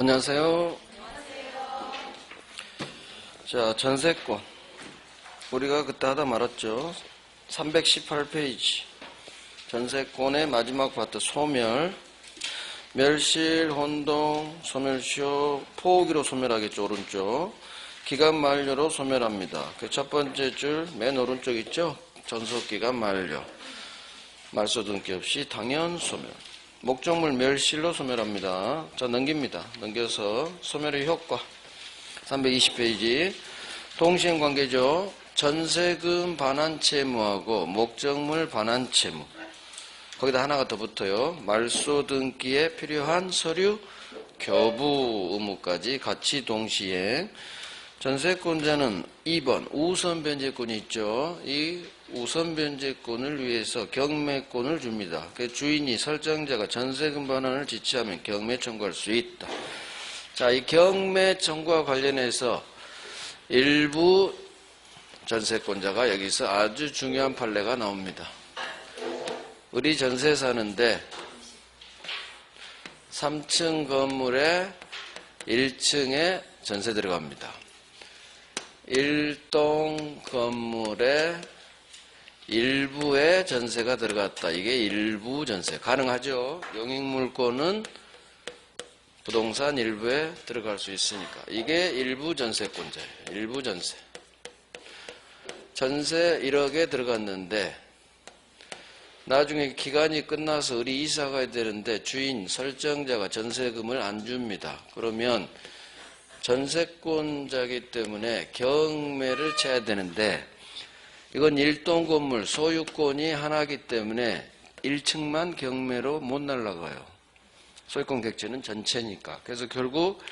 안녕하세요. 자, 전세권. 우리가 그때 하다 말았죠. 318페이지. 전세권의 마지막 파트 소멸. 멸실, 혼동, 소멸시효, 포기로 소멸하겠죠, 오른쪽. 기간 만료로 소멸합니다. 그 첫 번째 줄 맨 오른쪽 있죠? 전속기간 만료. 말소 등기 없이 당연 소멸. 목적물 멸실로 소멸합니다. 자, 넘깁니다. 넘겨서 소멸의 효과. 320페이지. 동시행관계죠. 전세금 반환채무하고 목적물 반환채무. 거기다 하나가 더 붙어요. 말소 등기에 필요한 서류 교부 의무까지 같이 동시행. 전세권자는 2번 우선 변제권이 있죠. 이 우선 변제권을 위해서 경매권을 줍니다. 그 주인이 설정자가 전세금 반환을 지치하면 경매 청구할 수 있다. 자, 이 경매 청구와 관련해서 일부 전세권자가 여기서 아주 중요한 판례가 나옵니다. 우리 전세 사는데 3층 건물에 1층에 전세 들어갑니다. 1동 건물에 일부에 전세가 들어갔다. 이게 일부 전세. 가능하죠. 용익물권은 부동산 일부에 들어갈 수 있으니까. 이게 일부 전세권자예요. 일부 전세. 전세 1억에 들어갔는데 나중에 기간이 끝나서 우리 이사 가야 되는데 주인 설정자가 전세금을 안 줍니다. 그러면 전세권자이기 때문에 경매를 쳐야 되는데 이건 1동 건물 소유권이 하나이기 때문에 1층만 경매로 못 날아가요. 소유권 객체는 전체니까. 그래서 결국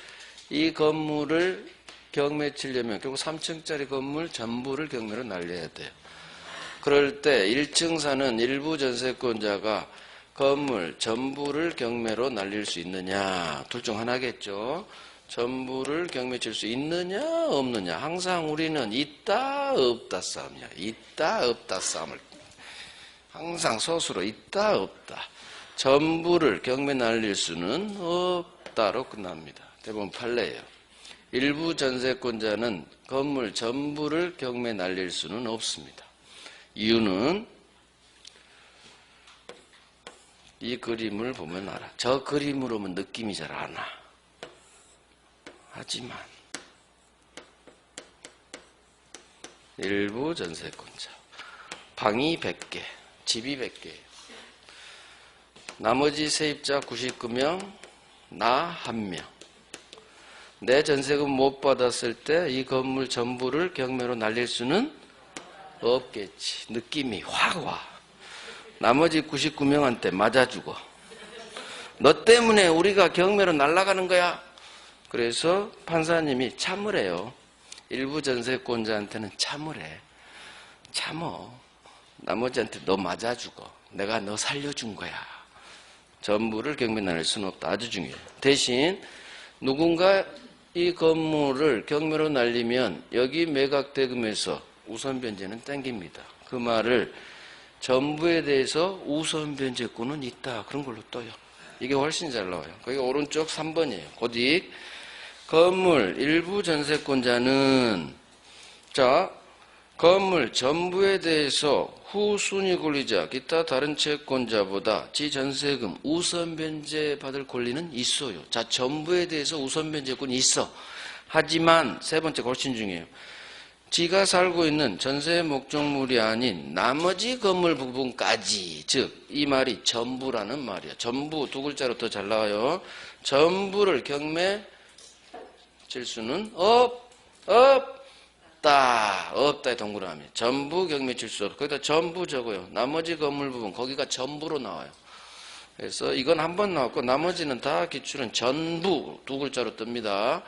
이 건물을 경매 치려면 결국 3층짜리 건물 전부를 경매로 날려야 돼요. 그럴 때 1층 사는 일부 전세권자가 건물 전부를 경매로 날릴 수 있느냐. 둘 중 하나겠죠. 전부를 경매 칠 수 있느냐 없느냐. 항상 우리는 있다 없다 싸움이야. 있다 없다 싸움을 항상 서술로 있다 없다. 전부를 경매 날릴 수는 없다로 끝납니다. 대부분 판례예요. 일부 전세권자는 건물 전부를 경매 날릴 수는 없습니다. 이유는 이 그림을 보면 알아. 저 그림으로 보면 느낌이 잘 안 와. 하지만 일부 전세권자 방이 100개, 집이 100개예요. 나머지 세입자 99명, 나 1명. 내 전세금 못 받았을 때 이 건물 전부를 경매로 날릴 수는 없겠지. 느낌이 확 와. 나머지 99명한테 맞아 죽어. 너 때문에 우리가 경매로 날아가는 거야. 그래서 판사님이 참으래요. 일부 전세권자한테는 참으래. 참어. 나머지한테 너 맞아 죽어. 내가 너 살려준 거야. 전부를 경매 날릴 수는 없다. 아주 중요해요. 대신 누군가 이 건물을 경매로 날리면 여기 매각대금에서 우선 변제는 땡깁니다. 그 말을 전부에 대해서 우선 변제권은 있다. 그런 걸로 떠요. 이게 훨씬 잘 나와요. 거기 오른쪽 3번이에요. 고딕. 건물 일부 전세권자는 자 건물 전부에 대해서 후순위 권리자 기타 다른 채권자보다 지 전세금 우선 변제 받을 권리는 있어요. 자, 전부에 대해서 우선 변제권이 있어. 하지만 세 번째 훨씬 중요해요. 지가 살고 있는 전세 목적물이 아닌 나머지 건물 부분까지, 즉 이 말이 전부라는 말이야. 전부 두 글자로 더 잘 나와요. 전부를 경매 칠 수는 없다. 없다의 동그라미. 전부 경매 칠 수 없어. 거기다 전부 적어요. 나머지 건물 부분 거기가 전부로 나와요. 그래서 이건 한 번 나왔고 나머지는 다 기출은 전부 두 글자로 뜹니다.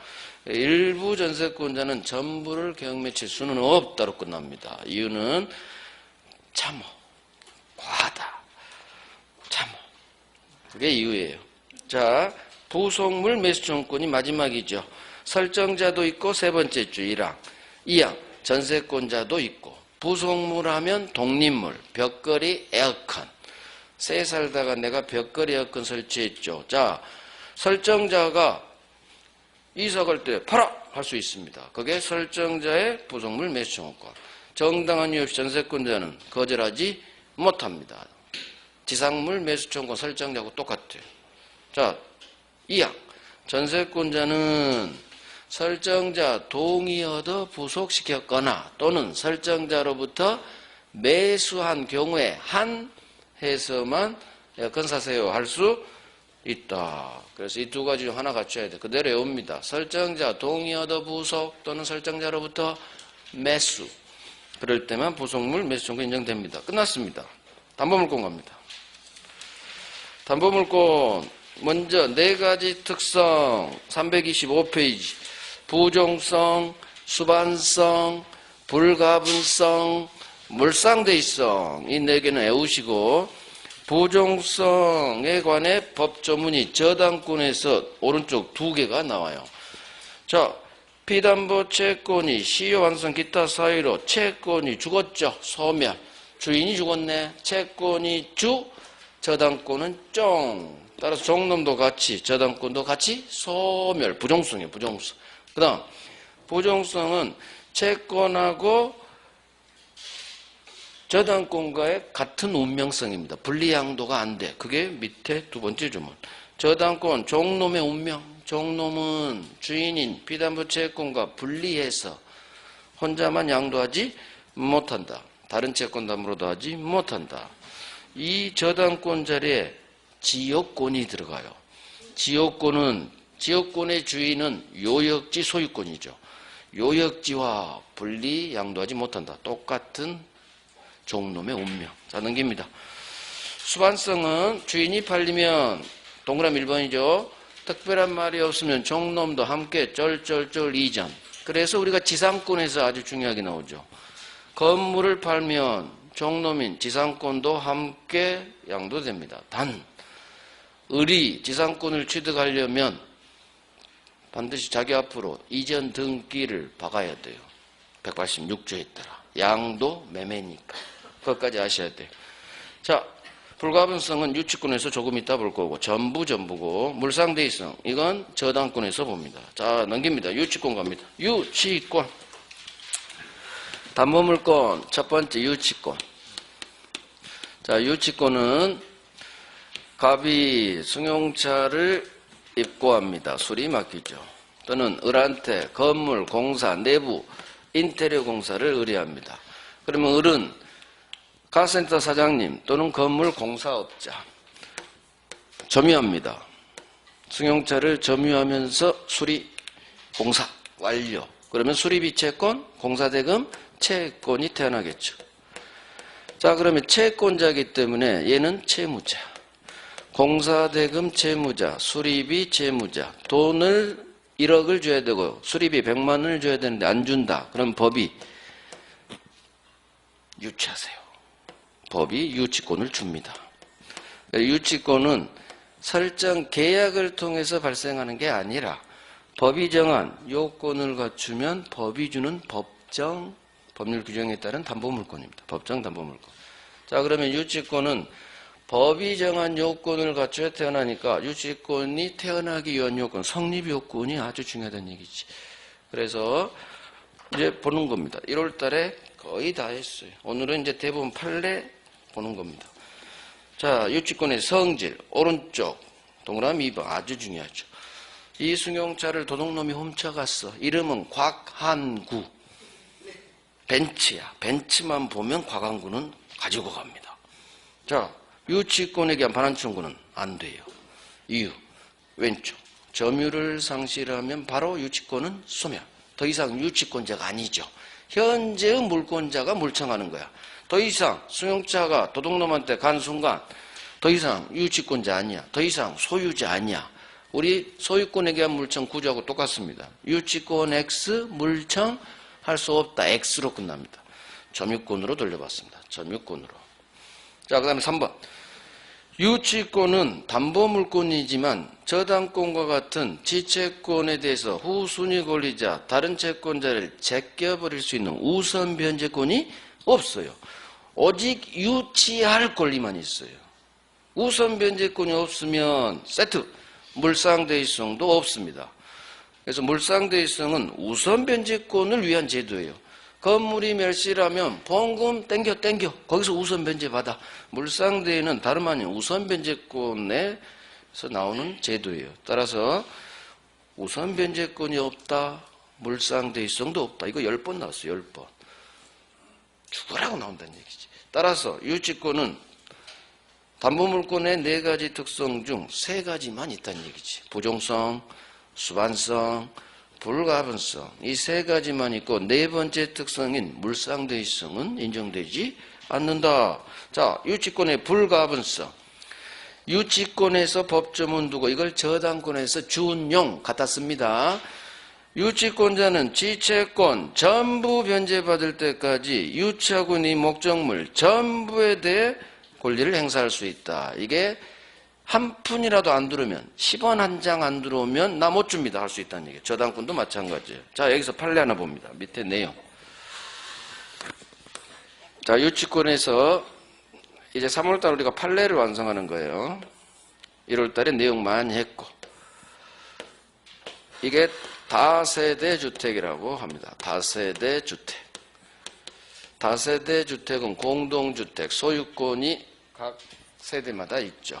일부 전세권자는 전부를 경매 칠 수는 없다로 끝납니다. 이유는 참어. 과하다. 참어. 그게 이유예요. 자, 부속물 매수청구권이 마지막이죠. 설정자도 있고 세 번째 주 1항. 2항. 전세권자도 있고. 부속물 하면 독립물, 벽걸이, 에어컨. 새 살다가 내가 벽걸이 에어컨 설치했죠. 자, 설정자가 이사 갈 때 팔아! 할 수 있습니다. 그게 설정자의 부속물 매수청구권. 정당한 이유 없이 전세권자는 거절하지 못합니다. 지상물 매수청구권 설정자하고 똑같아요. 자, 2항. 전세권자는 설정자 동의 얻어 부속시켰거나 또는 설정자로부터 매수한 경우에 한 해서만 에어컨 사세요 할 수 있다. 그래서 이 두 가지 중 하나 갖춰야 돼. 그대로 외웁니다. 설정자 동의 얻어 부속 또는 설정자로부터 매수. 그럴 때만 부속물 매수청구 인정됩니다. 끝났습니다. 담보물권 갑니다. 담보물권 먼저 네 가지 특성 325페이지 부종성, 수반성, 불가분성, 물상대의성 이 네 개는 외우시고 부종성에 관해 법조문이 저당권에서 오른쪽 두 개가 나와요. 자, 피담보 채권이 시효 완성 기타 사유로 채권이 죽었죠. 소멸. 주인이 죽었네. 채권이 주, 저당권은 쫑. 따라서 종놈도 같이, 저당권도 같이 소멸. 부종성이에요. 부종성. 그 다음 부종성은 채권하고 저당권과의 같은 운명성입니다. 분리양도가 안 돼. 그게 밑에 두 번째 주문. 저당권, 종놈의 운명. 종놈은 주인인 피담보 채권과 분리해서 혼자만 양도하지 못한다. 다른 채권 담보로도 하지 못한다. 이 저당권 자리에 지역권이 들어가요. 지역권의 주인은 요역지 소유권이죠. 요역지와 분리 양도하지 못한다. 똑같은 종놈의 운명. 자, 넘깁니다. 수반성은 주인이 팔리면 동그라미 1번이죠. 특별한 말이 없으면 종놈도 함께 쩔쩔쩔 이전. 그래서 우리가 지상권에서 아주 중요하게 나오죠. 건물을 팔면 종놈인 지상권도 함께 양도됩니다. 단 을이 지상권을 취득하려면 반드시 자기 앞으로 이전 등기를 박아야 돼요. 186조에 따라. 양도 매매니까. 그것까지 아셔야 돼요. 자, 불가분성은 유치권에서 조금 이따 볼 거고 전부고 물상대의성 이건 저당권에서 봅니다. 자, 넘깁니다. 유치권 갑니다. 유치권. 담보물권 첫 번째 유치권. 자, 유치권은 갑이 승용차를 입고합니다. 수리 맡기죠. 또는 을한테 건물 공사 내부 인테리어 공사를 의뢰합니다. 그러면 을은 가스센터 사장님 또는 건물 공사업자 점유합니다. 승용차를 점유하면서 수리 공사 완료. 그러면 수리비 채권, 공사대금, 채권이 태어나겠죠. 자, 그러면 채권자이기 때문에 얘는 채무자. 공사대금 채무자, 수리비 채무자. 돈을 1억을 줘야 되고 수리비 100만 원을 줘야 되는데 안 준다. 그럼 법이 유치하세요. 법이 유치권을 줍니다. 유치권은 설정 계약을 통해서 발생하는 게 아니라 법이 정한 요건을 갖추면 법이 주는 법률 규정에 따른 담보물권입니다. 법정 담보물권. 자, 그러면 유치권은 법이 정한 요건을 갖춰야 태어나니까 유치권이 태어나기 위한 요건, 성립 요건이 아주 중요하다는 얘기지. 그래서 이제 보는 겁니다. 1월 달에 거의 다 했어요. 오늘은 이제 대부분 판례 보는 겁니다. 자, 유치권의 성질, 오른쪽, 동그라미 2번 아주 중요하죠. 이 승용차를 도둑놈이 훔쳐갔어. 이름은 곽한구. 벤츠야. 벤츠만 보면 곽한구는 가지고 갑니다. 자, 유치권에 대한 반환 청구는 안 돼요. 이유, 왼쪽. 점유를 상실하면 바로 유치권은 소멸. 더 이상 유치권자가 아니죠. 현재의 물권자가 물청하는 거야. 더 이상 승용차가 도둑놈한테 간 순간 더 이상 유치권자 아니야. 더 이상 소유자 아니야. 우리 소유권에 대한 물청 구조하고 똑같습니다. 유치권 X, 물청 할 수 없다. X로 끝납니다. 점유권으로 돌려봤습니다. 점유권으로. 자, 그 다음에 3번. 유치권은 담보물권이지만 저당권과 같은 지채권에 대해서 후순위 권리자, 다른 채권자를 제껴버릴 수 있는 우선 변제권이 없어요. 오직 유치할 권리만 있어요. 우선 변제권이 없으면 세트, 물상대의성도 없습니다. 그래서 물상대위성은 우선 변제권을 위한 제도예요. 건물이 멸실하면 보험금 땡겨 거기서 우선 변제 받아. 물상대위는 다름 아닌 우선 변제권에서 나오는 제도예요. 따라서 우선 변제권이 없다, 물상대위성도 없다. 이거 10번 나왔어요. 10번. 죽으라고 나온다는 얘기지. 따라서 유치권은 담보물권의 4가지 특성 중 3가지만 있다는 얘기지. 부종성, 수반성, 불가분성. 이 3가지만 있고 4번째 특성인 물상대위성은 인정되지 않는다. 자, 유치권의 불가분성. 유치권에서 법조문 두고 이걸 저당권에서 준용 갖다 씁니다. 유치권자는 지채권 전부 변제받을 때까지 유치하고 이 목적물 전부에 대해 권리를 행사할 수 있다. 이게 한 푼이라도 안 들어오면 10원 한 장 안 들어오면 나 못 줍니다 할 수 있다는 얘기예요. 저당권도 마찬가지예요. 자, 여기서 판례 하나 봅니다. 밑에 내용. 자, 유치권에서 이제 3월달 우리가 판례를 완성하는 거예요. 1월달에 내용 많이 했고, 이게 다세대 주택이라고 합니다. 다세대 주택. 다세대 주택은 공동주택, 소유권이 각 세대마다 있죠.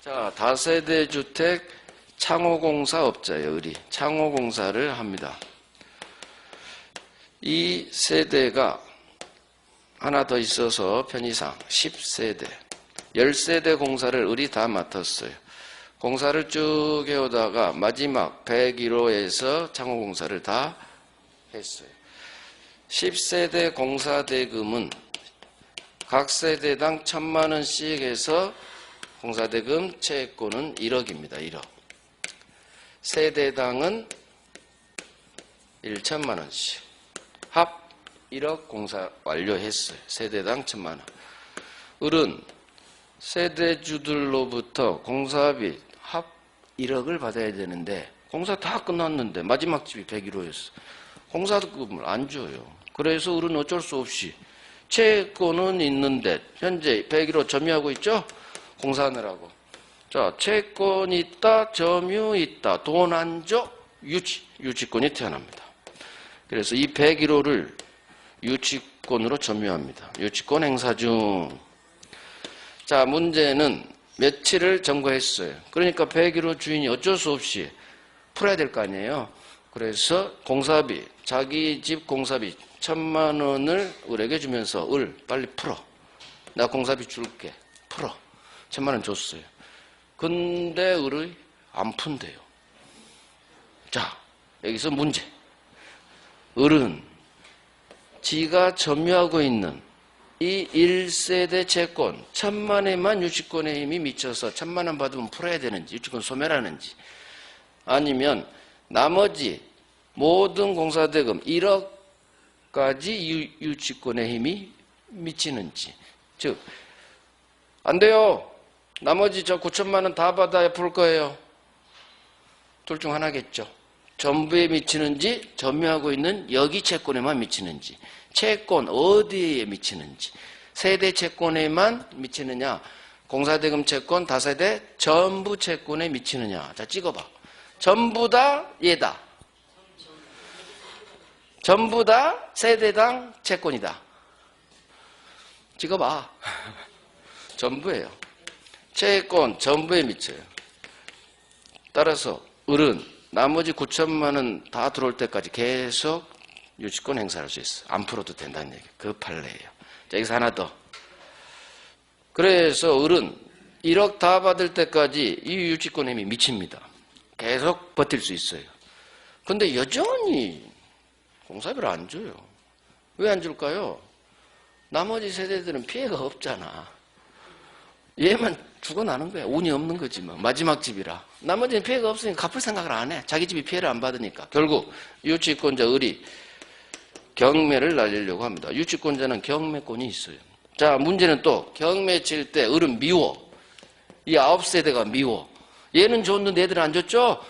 자, 다세대 주택 창호공사업자예요. 의리. 창호공사를 합니다. 이 세대가 하나 더 있어서 편의상 10세대, 10세대 공사를 의리 다 맡았어요. 공사를 쭉 해오다가 마지막 101호에서 창호공사를 다 했어요. 10세대 공사대금은 각 세대당 1,000만 원씩 해서 공사대금 채권은 1억입니다. 1억. 세대당은 1,000만 원씩. 합 1억 공사 완료했어요. 세대당 1,000만 원. 을은 세대주들로부터 공사비 합 1억을 받아야 되는데 공사 다 끝났는데 마지막 집이 101호였어. 공사금을 안 줘요. 그래서 을은 어쩔 수 없이 채권은 있는데 현재 101호 점유하고 있죠? 공사하느라고. 자, 채권 있다, 점유 있다, 돈 안 줘, 유치권이 태어납니다. 그래서 이 101호를 유치권으로 점유합니다. 유치권 행사 중. 자, 문제는 며칠을 점거했어요. 그러니까 101호 주인이 어쩔 수 없이 풀어야 될 거 아니에요. 그래서 공사비, 자기 집 공사비 1,000만 원을 을에게 주면서 을 빨리 풀어. 나 공사비 줄게. 풀어. 1,000만 원 줬어요. 근데 을이 안 푼대요. 자, 여기서 문제. 을은 지가 점유하고 있는 이 1세대 채권 1,000만에만 유치권의 힘이 미쳐서 1,000만 원 받으면 풀어야 되는지, 유치권 소멸하는지, 아니면 나머지 모든 공사대금 1억까지 유치권의 힘이 미치는지. 즉, 안 돼요. 나머지 저 9천만 원 다 받아야 풀 거예요. 둘 중 하나겠죠. 전부에 미치는지, 점유하고 있는 여기 채권에만 미치는지, 채권 어디에 미치는지, 세대 채권에만 미치느냐, 공사대금 채권 다세대 전부 채권에 미치느냐. 자, 찍어봐. 전부 다 얘다. 전부 다 세대당 채권이다. 찍어봐. 전부예요. 채권 전부에 미쳐요. 따라서 을은 나머지 9천만 원 다 들어올 때까지 계속 유치권 행사할 수 있어. 안 풀어도 된다는 얘기. 그 판례예요. 자, 여기서 하나 더. 그래서 을은 1억 다 받을 때까지 이 유치권 힘이 미칩니다. 계속 버틸 수 있어요. 근데 여전히 공사비를 안 줘요. 왜 안 줄까요? 나머지 세대들은 피해가 없잖아. 얘만 죽어나는 거야. 운이 없는 거지 뭐. 마지막 집이라. 나머지는 피해가 없으니까 갚을 생각을 안 해. 자기 집이 피해를 안 받으니까. 결국 유치권자 을이 경매를 날리려고 합니다. 유치권자는 경매권이 있어요. 자, 문제는 또 경매 칠 때 을은 미워. 이 9세대가 미워. 얘는 줬는데 애들 안 줬죠?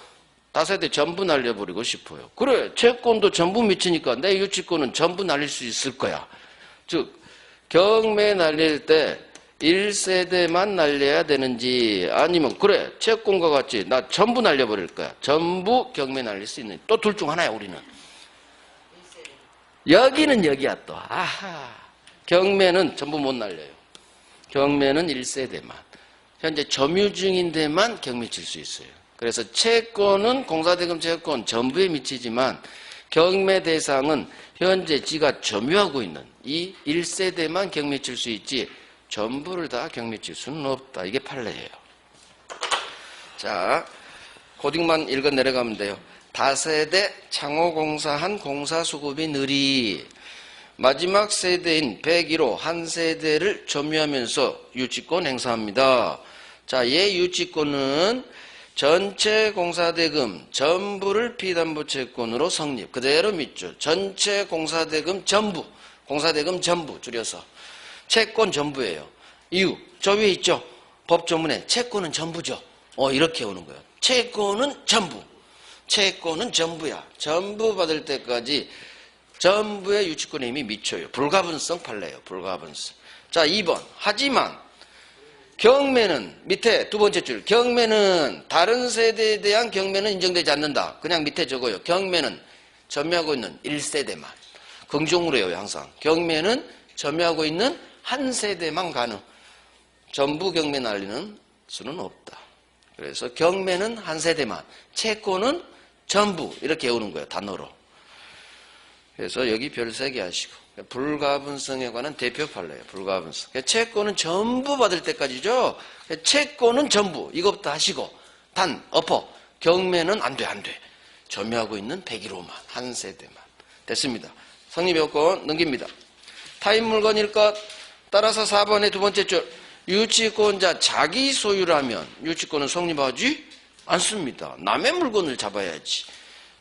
다세대 전부 날려버리고 싶어요. 그래, 채권도 전부 미치니까 내 유치권은 전부 날릴 수 있을 거야. 즉, 경매 날릴 때 1세대만 날려야 되는지 아니면 그래 채권과 같이 나 전부 날려버릴 거야. 전부 경매 날릴 수 있는 또 둘 중 하나야 우리는. 여기는 여기야 또. 아하. 경매는 전부 못 날려요. 경매는 1세대만. 현재 점유 중인데만 경매 칠 수 있어요. 그래서 채권은 공사대금 채권 전부에 미치지만 경매 대상은 현재 지가 점유하고 있는 이 1세대만 경매 칠 수 있지 전부를 다 경매 칠 수는 없다. 이게 판례예요. 자, 고딩만 읽어 내려가면 돼요. 다세대 창호공사한 공사수급이 느리 마지막 세대인 101호 한 세대를 점유하면서 유치권 행사합니다. 자, 얘 유치권은 전체 공사대금 전부를 피담보채권으로 성립. 그대로 믿죠. 전체 공사대금 전부. 공사대금 전부 줄여서. 채권 전부예요. 이유. 저 위에 있죠. 법조문에 채권은 전부죠. 이렇게 오는 거예요. 채권은 전부. 채권은 전부야. 전부 받을 때까지 전부의 유치권에 이미 미쳐요. 불가분성 판례예요. 불가분성. 자, 2번. 하지만 경매는 밑에 두 번째 줄. 경매는 다른 세대에 대한 경매는 인정되지 않는다. 그냥 밑에 적어요. 경매는 점유하고 있는 1세대만. 긍정으로 해요. 항상. 경매는 점유하고 있는 한 세대만 가능. 전부 경매 날리는 수는 없다. 그래서 경매는 한 세대만. 채권은 전부. 이렇게 외우는 거예요. 단어로. 그래서 여기 별 3개 하시고 불가분성에 관한 대표 판례예요. 불가분성. 채권은 전부 받을 때까지죠. 채권은 전부 이것부터 하시고 단 엎어 경매는 안 돼. 점유하고 있는 101호만 한 세대만. 됐습니다. 성립요건 넘깁니다. 타인 물건일 것. 따라서 4번의 두 번째 줄. 유치권자 자기 소유라면 유치권은 성립하지 않습니다. 남의 물건을 잡아야지.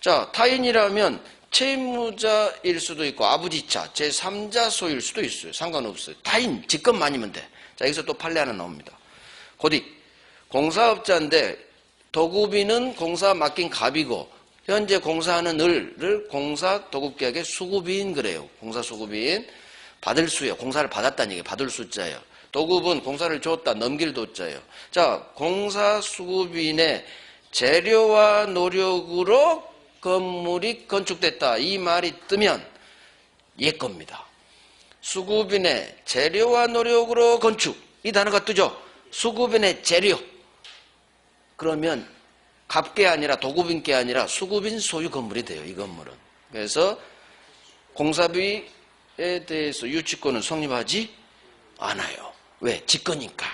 자, 타인이라면 채무자일 수도 있고 아부지차, 제3자 소유일 수도 있어요. 상관없어요. 타인, 직권만이면 돼. 자, 여기서 또 판례 하나 나옵니다. 고딕, 공사업자인데 도급인은 공사 맡긴 갑이고 현재 공사하는 을을 공사 도급계약의 수급인 그래요. 공사 수급인. 받을 수예요. 공사를 받았다는 얘기예요. 받을 수자예요. 도급은 공사를 줬다, 넘길 도자예요. 자, 공사 수급인의 재료와 노력으로 건물이 건축됐다. 이 말이 뜨면 얘 겁니다. 수급인의 재료와 노력으로 건축. 이 단어가 뜨죠. 수급인의 재료. 그러면 갑게 아니라 도급인게 아니라 수급인 소유 건물이 돼요. 이 건물은. 그래서 공사비에 대해서 유치권은 성립하지 않아요. 왜? 직거니까.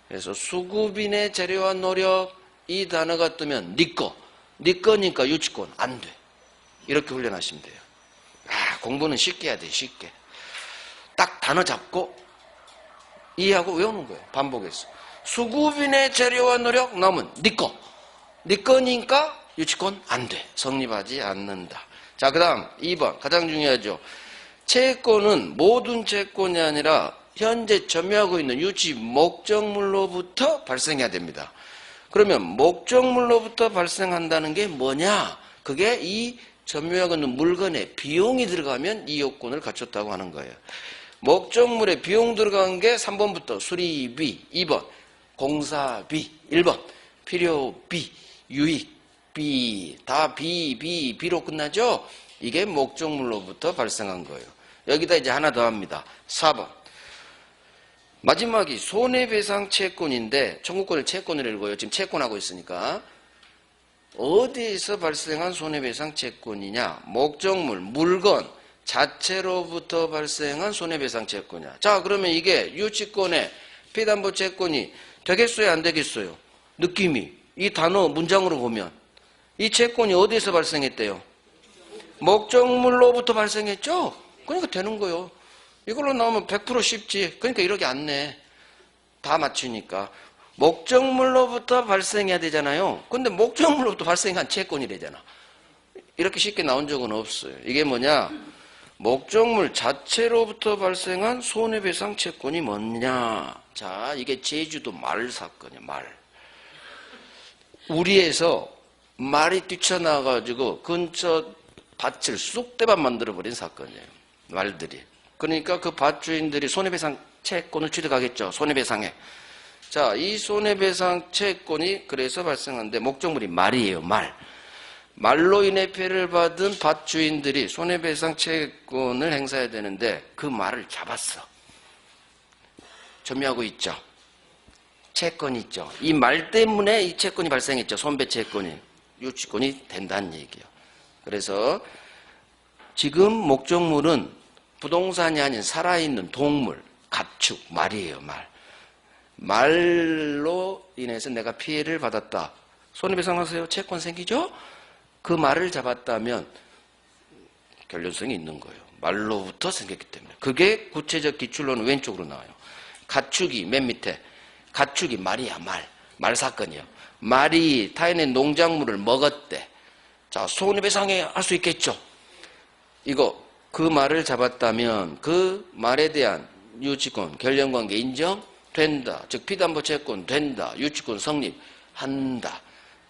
그래서 수급인의 재료와 노력 이 단어가 뜨면 네 거. 네 거니까 유치권 안 돼. 이렇게 훈련하시면 돼요. 공부는 쉽게 해야 돼. 쉽게. 딱 단어 잡고 이해하고 외우는 거예요. 반복해서. 수급인의 재료와 노력 나오면 네 거. 네 거니까 유치권 안 돼. 성립하지 않는다. 자, 그 다음 2번 가장 중요하죠. 채권은 모든 채권이 아니라 현재 점유하고 있는 유치 목적물로부터 발생해야 됩니다. 그러면 목적물로부터 발생한다는 게 뭐냐? 그게 이 점유하고 있는 물건에 비용이 들어가면 이 요건을 갖췄다고 하는 거예요. 목적물에 비용 들어간 게 3번부터 수리비, 2번 공사비, 1번 필요비, 유익비, 다 비로 끝나죠? 이게 목적물로부터 발생한 거예요. 여기다 이제 하나 더 합니다. 4번. 마지막이 손해배상 채권인데 청구권을 채권으로 읽어요. 지금 채권하고 있으니까. 어디에서 발생한 손해배상 채권이냐? 목적물, 물건 자체로부터 발생한 손해배상 채권이냐? 자, 그러면 이게 유치권의 피담보 채권이 되겠어요? 안 되겠어요? 느낌이. 이 단어 문장으로 보면 이 채권이 어디에서 발생했대요? 목적물로부터 발생했죠? 그러니까 되는 거예요. 이걸로 나오면 100% 쉽지. 그러니까 이렇게 안 내. 다 맞추니까. 목적물로부터 발생해야 되잖아요. 근데 목적물로부터 발생한 채권이래잖아. 이렇게 쉽게 나온 적은 없어요. 이게 뭐냐? 목적물 자체로부터 발생한 손해배상 채권이 뭐냐? 자, 이게 제주도 말 사건이에요. 말. 우리에서 말이 뛰쳐나와가지고 근처 밭을 쑥대밭 만들어버린 사건이에요. 말들이. 그러니까 그 밭주인들이 손해배상 채권을 취득하겠죠. 손해배상에. 자, 이 손해배상 채권이 그래서 발생하는데 목적물이 말이에요. 말. 말로 인해 피해를 받은 밭주인들이 손해배상 채권을 행사해야 되는데 그 말을 잡았어. 점유하고 있죠. 채권이 있죠. 이 말 때문에 이 채권이 발생했죠. 손배채권이. 유치권이 된다는 얘기예요. 그래서 지금 목적물은 부동산이 아닌 살아있는 동물, 가축, 말이에요. 말. 말로 인해서 내가 피해를 받았다. 손해배상 하세요. 채권 생기죠? 그 말을 잡았다면 결론성이 있는 거예요. 말로부터 생겼기 때문에. 그게 구체적 기출로는 왼쪽으로 나와요. 가축이 맨 밑에. 가축이 말이야. 말 사건이요. 말이 타인의 농작물을 먹었대. 자, 손해배상에 할 수 있겠죠. 이거 그 말을 잡았다면 그 말에 대한 유치권, 결연관계 인정된다. 즉 피담보 채권 된다. 유치권 성립한다.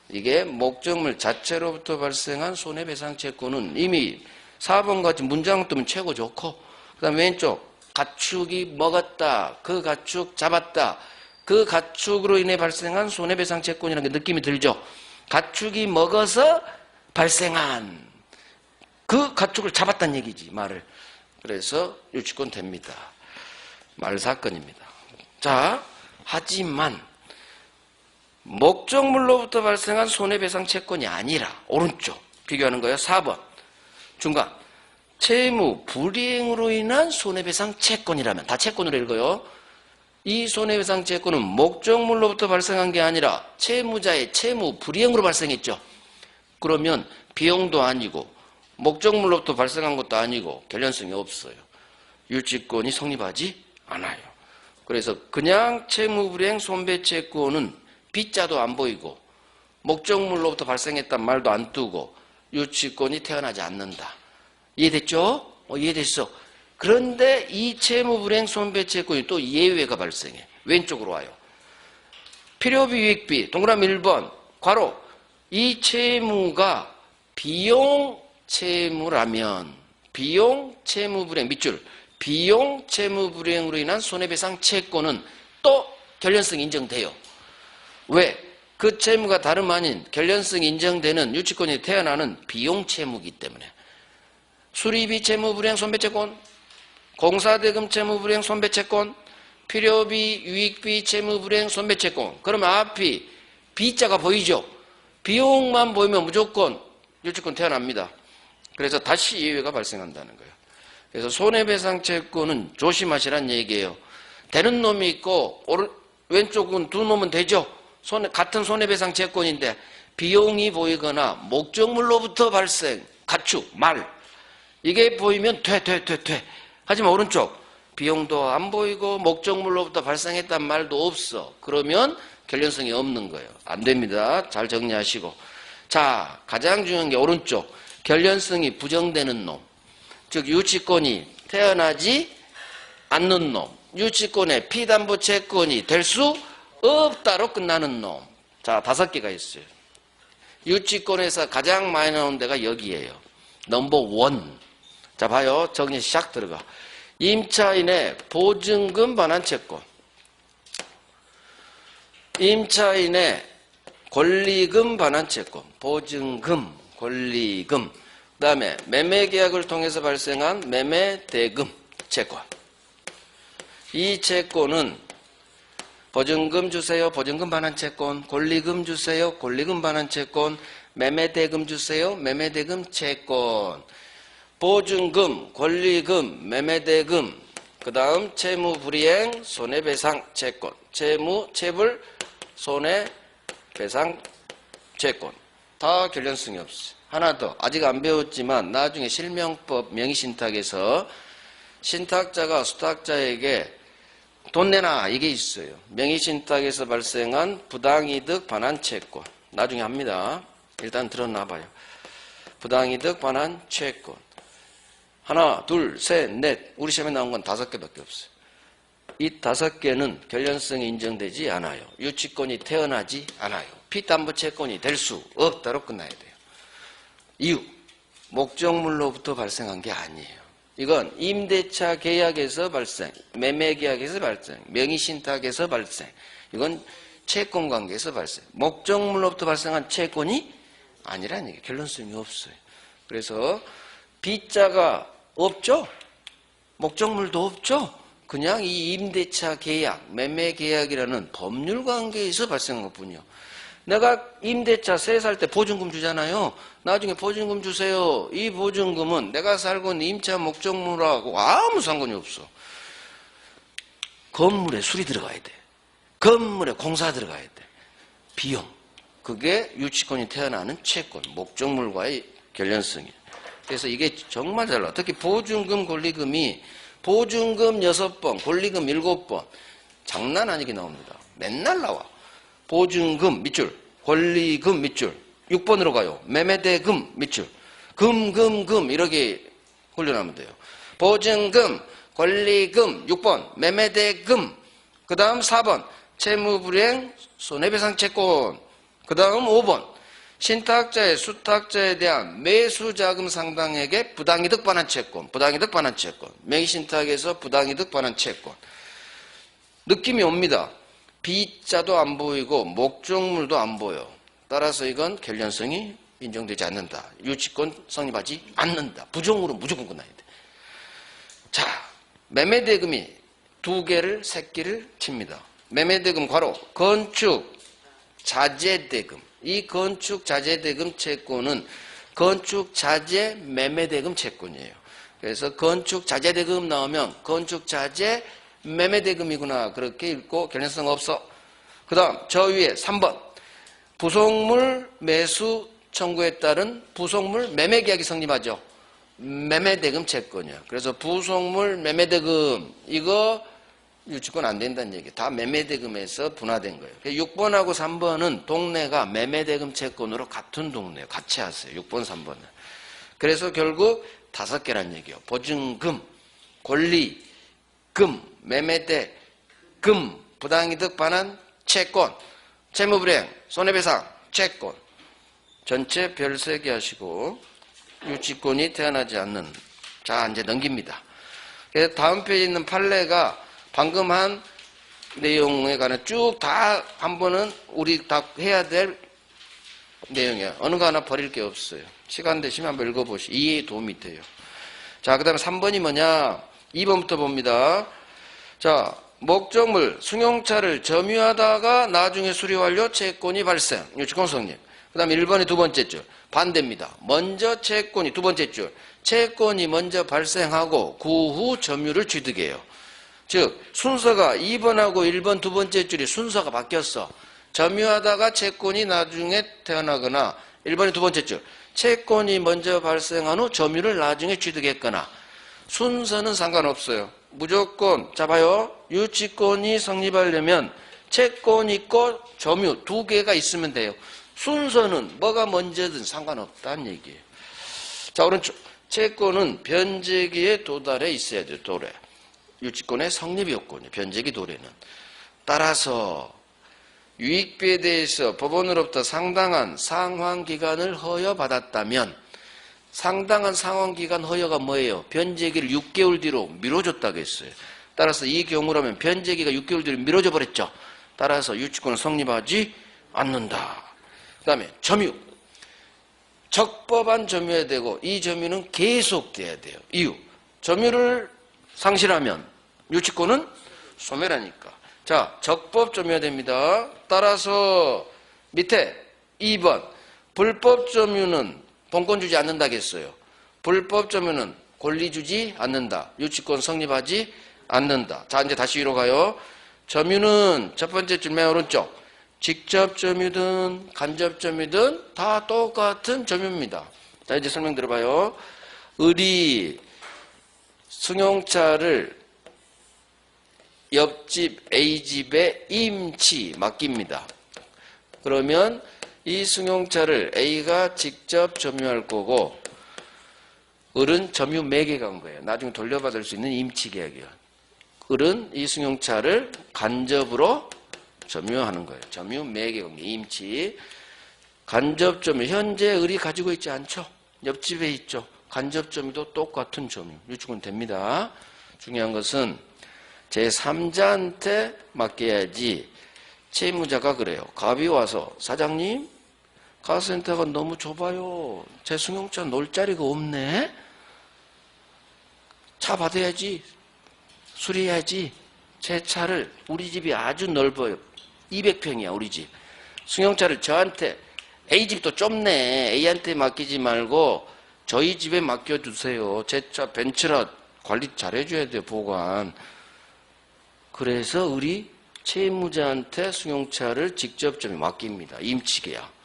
이게 목적물 자체로부터 발생한 손해배상 채권은 이미 4번 같이 문장 뜨면 최고 좋고, 그 다음 왼쪽 가축이 먹었다. 그 가축 잡았다. 그 가축으로 인해 발생한 손해배상 채권이라는 게 느낌이 들죠. 가축이 먹어서 발생한 그 가축을 잡았다는 얘기지, 말을. 그래서 유치권 됩니다. 말 사건입니다. 자, 하지만 목적물로부터 발생한 손해배상 채권이 아니라 오른쪽 비교하는 거예요. 4번 중간 채무 불이행으로 인한 손해배상 채권이라면 다 채권으로 읽어요. 이 손해배상 채권은 목적물로부터 발생한 게 아니라 채무자의 채무 불이행으로 발생했죠. 그러면 비용도 아니고 목적물로부터 발생한 것도 아니고 결연성이 없어요. 유치권이 성립하지 않아요. 그래서 그냥 채무불이행 손배채권은 빚자도 안 보이고 목적물로부터 발생했단 말도 안 뜨고 유치권이 태어나지 않는다. 이해됐죠? 이해됐어. 그런데 이 채무불이행 손배채권이 또 예외가 발생해. 왼쪽으로 와요. 필요비 유익비 동그라미 1번 괄호 이 채무가 비용 채무라면 비용 채무불이행 밑줄 비용 채무불이행으로 인한 손해배상 채권은 또 결연성이 인정돼요. 왜? 그 채무가 다름 아닌 결연성이 인정되는 유치권이 태어나는 비용 채무이기 때문에. 수리비 채무불이행 손배채권, 공사대금 채무불이행 손배채권, 필요비 유익비 채무불이행 손배채권. 그러면 앞이 B자가 보이죠? 비용만 보이면 무조건 유치권 태어납니다. 그래서 다시 예외가 발생한다는 거예요. 그래서 손해배상 채권은 조심하시란 얘기예요. 되는 놈이 있고 왼쪽은 두 놈은 되죠. 같은 손해배상 채권인데 비용이 보이거나 목적물로부터 발생, 가축, 말 이게 보이면 돼. 하지만 오른쪽 비용도 안 보이고 목적물로부터 발생했단 말도 없어. 그러면 결연성이 없는 거예요. 안 됩니다. 잘 정리하시고. 자, 가장 중요한 게 오른쪽 결연성이 부정되는 놈, 즉 유치권이 태어나지 않는 놈, 유치권의 피담보 채권이 될 수 없다로 끝나는 놈. 자, 5개가 있어요. 유치권에서 가장 많이 나오는 데가 여기에요. 넘버 1. 자, 봐요. 정리 시작 들어가. 임차인의 보증금 반환 채권, 임차인의 권리금 반환 채권, 보증금, 권리금, 그 다음에 매매계약을 통해서 발생한 매매대금 채권. 이 채권은 보증금 주세요, 보증금 반환 채권, 권리금 주세요, 권리금 반환 채권, 매매대금 주세요, 매매대금 채권. 보증금, 권리금, 매매대금, 그 다음 채무불이행, 손해배상 채권, 채무체불, 손해배상 채권. 다 결연성이 없어요. 하나 더, 아직 안 배웠지만 나중에 실명법 명의신탁에서 신탁자가 수탁자에게 돈 내놔 이게 있어요. 명의신탁에서 발생한 부당이득 반환 채권. 나중에 합니다. 일단 들어놔봐요. 부당이득 반환 채권. 하나, 둘, 셋, 넷. 우리 시험에 나온 건 5개밖에 없어요. 이 5개는 결연성이 인정되지 않아요. 유치권이 태어나지 않아요. 피담보 채권이 될 수 없다로 끝나야 돼요. 이유, 목적물로부터 발생한 게 아니에요. 이건 임대차 계약에서 발생, 매매 계약에서 발생, 명의신탁에서 발생. 이건 채권 관계에서 발생. 목적물로부터 발생한 채권이 아니라는 얘기예요. 결론성이 없어요. 그래서 B자가 없죠? 목적물도 없죠? 그냥 이 임대차 계약, 매매 계약이라는 법률 관계에서 발생한 것뿐이요. 내가 임대차 세 살 때 보증금 주잖아요. 나중에 보증금 주세요. 이 보증금은 내가 살고 있는 임차 목적물하고 아무 상관이 없어. 건물에 수리 들어가야 돼. 건물에 공사 들어가야 돼. 비용. 그게 유치권이 태어나는 채권, 목적물과의 결연성이에요. 그래서 이게 정말 달라. 특히 보증금, 권리금이 보증금 6번, 권리금 7번. 장난 아니게 나옵니다. 맨날 나와. 보증금 밑줄, 권리금 밑줄, 6번으로 가요. 매매대금 밑줄, 금 이렇게 훈련하면 돼요. 보증금, 권리금 6번, 매매대금, 그 다음 4번 채무불이행 손해배상채권, 그 다음 5번 신탁자의 수탁자에 대한 매수자금 상당액의 부당이득 반환 채권, 부당이득 반환 채권, 명의신탁에서 부당이득 반환 채권. 느낌이 옵니다. B자도 안 보이고 목적물도 안 보여. 따라서 이건 결연성이 인정되지 않는다. 유치권 성립하지 않는다. 부정으로 무조건 끝나야 돼. 자, 매매대금이 2개를, 3개를 칩니다. 매매대금 괄호 건축 자재대금. 이 건축 자재대금 채권은 건축 자재 매매대금 채권이에요. 그래서 건축 자재대금 나오면 건축 자재 매매대금이구나. 그렇게 읽고 결연성 없어. 그 다음 저 위에 3번 부속물 매수 청구에 따른 부속물 매매계약이 성립하죠. 매매대금 채권이야. 그래서 부속물 매매대금 이거 유치권 안 된다는 얘기예요. 다 매매대금에서 분화된 거예요. 6번하고 3번은 동네가 매매대금 채권으로 같은 동네예요. 같이 하세요. 6번, 3번은. 그래서 결국 5개란 얘기예요. 보증금, 권리금, 매매대금, 부당이득 반환 채권, 채무불이행, 손해배상 채권. 전체 별 3개 하시고 유치권이 태어나지 않는. 자, 이제 넘깁니다. 그래서 다음 페이지에 있는 판례가 방금 한 내용에 관해 쭉 다 한 번은 우리 다 해야 될 내용이야. 어느 거 하나 버릴 게 없어요. 시간 되시면 한번 읽어보시고 이해에 도움이 돼요. 자, 그 다음에 3번이 뭐냐. 2번부터 봅니다. 자, 목적물 승용차를 점유하다가 나중에 수리 완료 채권이 발생. 유치권 성립. 그 다음에 1번의 두 번째 줄. 반대입니다. 먼저 채권이 두 번째 줄. 채권이 먼저 발생하고 그 후 점유를 취득해요. 즉 순서가 2번하고 1번 두 번째 줄이 순서가 바뀌었어. 점유하다가 채권이 나중에 태어나거나 1번의 두 번째 줄. 채권이 먼저 발생한 후 점유를 나중에 취득했거나 순서는 상관없어요. 무조건 잡아요. 유치권이 성립하려면 채권 있고 점유 2개가 있으면 돼요. 순서는 뭐가 먼저든 상관없다는 얘기예요. 자, 오른쪽. 채권은 변제기에 도달해 있어야 돼요. 도래. 유치권의 성립 요건이에요. 변제기 도래는. 따라서 유익비에 대해서 법원으로부터 상당한 상환기간을 허여받았다면 상당한 상환기간 허여가 뭐예요? 변제기를 6개월 뒤로 미뤄줬다고 했어요. 따라서 이 경우라면 변제기가 6개월 뒤로 미뤄져 버렸죠. 따라서 유치권은 성립하지 않는다. 그 다음에 점유. 적법한 점유해야 되고 이 점유는 계속돼야 돼요. 이유. 점유를 상실하면 유치권은 소멸하니까. 자, 적법 점유해야 됩니다. 따라서 밑에 2번 불법 점유는 본권 주지 않는다겠어요. 불법 점유는 권리 주지 않는다. 유치권 성립하지 않는다. 자, 이제 다시 위로 가요. 점유는 첫 번째 줄 맨 오른쪽. 직접 점유든 간접 점유든 다 똑같은 점유입니다. 자, 이제 설명 들어봐요. 을이 승용차를 옆집 A집에 임치 맡깁니다. 그러면 이 승용차를 A가 직접 점유할 거고 을은 점유 매개가 온 거예요. 나중에 돌려받을 수 있는 임치 계약이에요. 을은 이 승용차를 간접으로 점유하는 거예요. 점유 매개가 온 거예요. 임치. 간접 점유. 현재 을이 가지고 있지 않죠. 옆집에 있죠. 간접점유도 똑같은 점유. 유축은 됩니다. 중요한 것은 제3자한테 맡겨야지. 채무자가 그래요. 갑이 와서 사장님 카센터가 너무 좁아요. 제 승용차 놓을 자리가 없네. 차 받아야지. 수리해야지. 제 차를 우리 집이 아주 넓어요. 200평이야 우리 집. 승용차를 저한테 A집도 좁네. A한테 맡기지 말고 저희 집에 맡겨주세요. 제 차 벤츠라 관리 잘해줘야 돼요. 보관. 그래서 우리 채무자한테 승용차를 직접 좀 맡깁니다. 임치계약.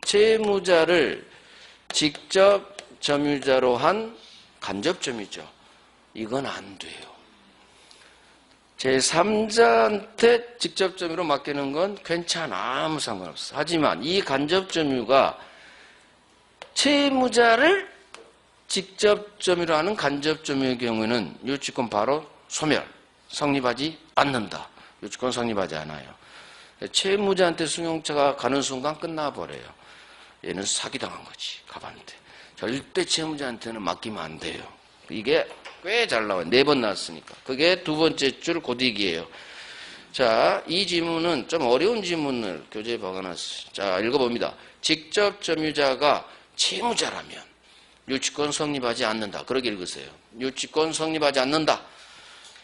채무자를 직접 점유자로 한 간접점유죠. 이건 안 돼요. 제3자한테 직접 점유로 맡기는 건 괜찮아. 아무 상관없어. 하지만 이 간접점유가 채무자를 직접 점유로 하는 간접점유의 경우에는 유치권 바로 소멸, 성립하지 않는다. 유치권 성립하지 않아요. 채무자한테 승용차가 가는 순간 끝나버려요. 얘는 사기당한 거지. 갑한테. 절대 채무자한테는 맡기면 안 돼요. 이게 꽤 잘 나와요. 4번 나왔으니까. 그게 두 번째 줄 고딕이에요. 자, 이 지문은 좀 어려운 지문을 교재에 박아놨어요. 자, 읽어봅니다. 직접 점유자가 채무자라면 유치권 성립하지 않는다. 그렇게 읽으세요. 유치권 성립하지 않는다.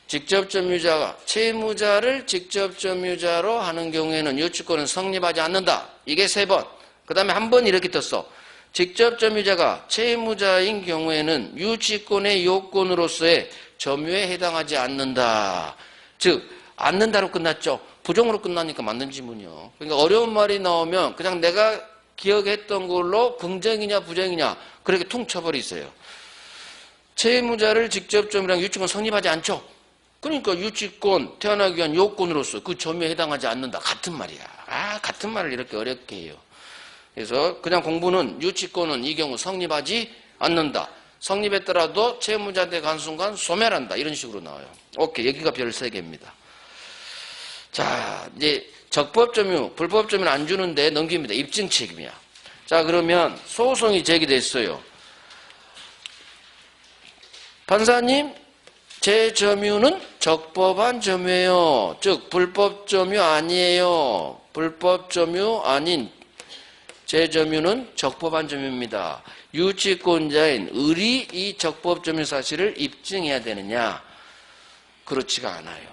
직접 점유자가 채무자를 직접 점유자로 하는 경우에는 유치권은 성립하지 않는다. 이게 3번. 그 다음에 한 번 이렇게 떴어. 직접 점유자가 채무자인 경우에는 유치권의 요건으로서의 점유에 해당하지 않는다. 즉 않는다로 끝났죠. 부정으로 끝나니까 맞는 지문이요. 그러니까 어려운 말이 나오면 그냥 내가 기억했던 걸로 긍정이냐 부정이냐 그렇게 퉁 쳐버리세요. 채무자를 직접 점유랑 유치권 성립하지 않죠. 그러니까 유치권 태어나기 위한 요건으로서 그 점유에 해당하지 않는다. 같은 말이야. 같은 말을 이렇게 어렵게 해요. 그래서 그냥 공부는 유치권은 이 경우 성립하지 않는다. 성립했더라도 채무자한테 간 순간 소멸한다. 이런 식으로 나와요. 오케이. 여기가 별 3개입니다. 자, 이제 적법점유, 불법점유는 안 주는데 넘깁니다. 입증 책임이야. 자, 그러면 소송이 제기됐어요. 판사님, 제 점유는 적법한 점유예요. 즉 불법 점유 아니에요. 불법 점유 아닌 제 점유는 적법한 점유입니다. 유치권자인 을이 이 적법 점유 사실을 입증해야 되느냐? 그렇지가 않아요.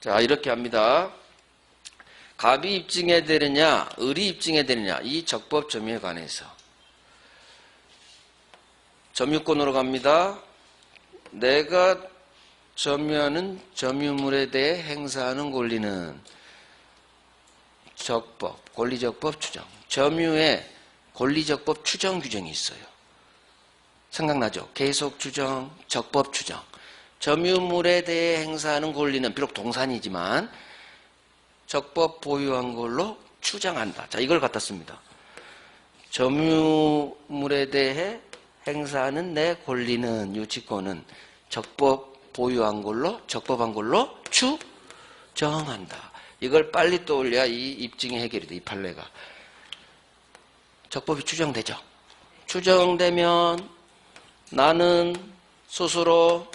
자, 이렇게 합니다. 갑이 입증해야 되느냐, 을이 입증해야 되느냐, 이 적법 점유에 관해서. 점유권으로 갑니다. 내가 점유하는 점유물에 대해 행사하는 권리는 적법, 권리적법 추정. 점유에 권리적법 추정 규정이 있어요. 생각나죠? 계속 추정, 적법 추정. 점유물에 대해 행사하는 권리는 비록 동산이지만 적법 보유한 걸로 추정한다. 자, 이걸 갖다 씁니다. 점유물에 대해 행사하는 내 권리는, 유치권은 적법 보유한 걸로, 적법한 걸로 추정한다. 이걸 빨리 떠올려야 이 입증이 해결이 돼, 이 판례가. 적법이 추정되죠. 추정되면 나는 스스로